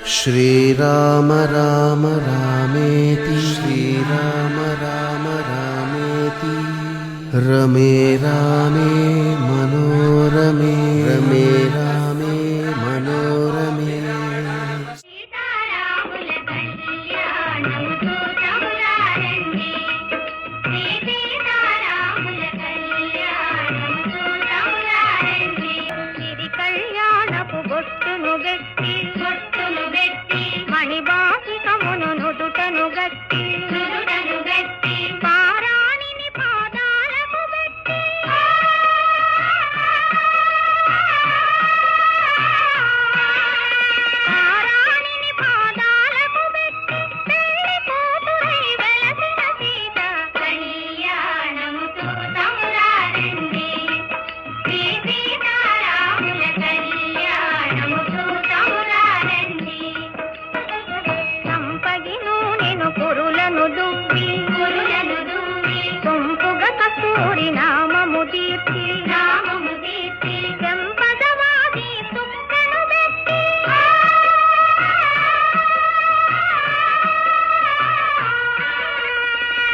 श्रीराम राम रामेति श्रीराम राम रामेति रमे रामे मनोरमे रमे रामे मनोरमे। మణిబాసికమును నుదుటను గట్టి పారాణిని పాదాలకు పెట్టి పారాణిని పాదాలకు పెట్టి పెళ్లి కూతురై వెలసిన సీత కళ్యాణముతో తమురారండి శ్రీ సీతారాముల కళ్యాణముతో తమురారండి। కురులను దువ్వి సొంపుగా కస్తూరి నామము తీర్చి చెంపదవాది తుక్కను పెట్టి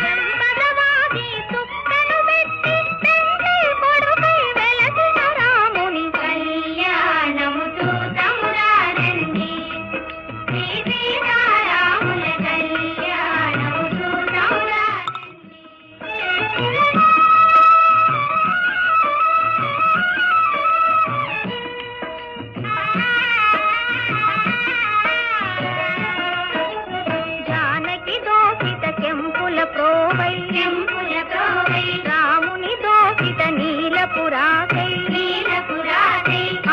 చెంపదవాది తుక్కను పెట్టి పెండ్లి కొడుకై వెలసిన రాముని కళ్యాణముతో తమురారండి శ్రీ సీతారాముల రాముని దోషిత నీలపురాకై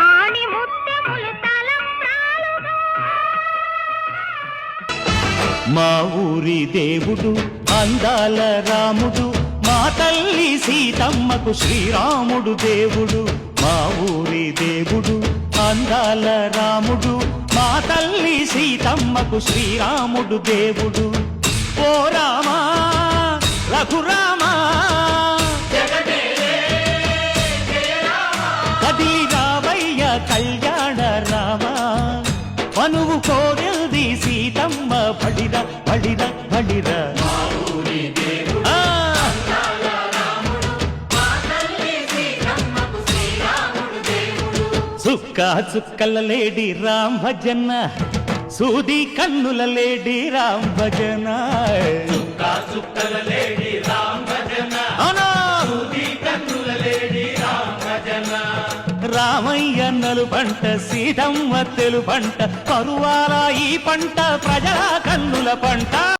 ఆని ముత్యములు తలంబ్రాలుగా మా ఊరి దేవుడు అందాల రాముడు మా తల్లి సీతమ్మకు శ్రీరాముడు దేవుడు। మా ఊరి దేవుడు అందాల రాముడు మా తల్లి సీతమ్మకు శ్రీరాముడు దేవుడు। ఓ రామా రఘురామా కదిలి రావయ్య కళ్యాణ రామా మనువు కోరెల్ది సీతమ్మ బడిర బడిర బడిర। చుక్క చుక్కల లేడి రామ్ భజన సూది కన్నుల లేడి రామ్ భజన చుక్కల లేడి రామ్ భజన సూది కన్నుల లేడి రామ్ భజన। రామయ్య నలు పంట సీతమ్మ తెలు పంట పరువాల ఈ పంట ప్రజల కన్నుల పంట।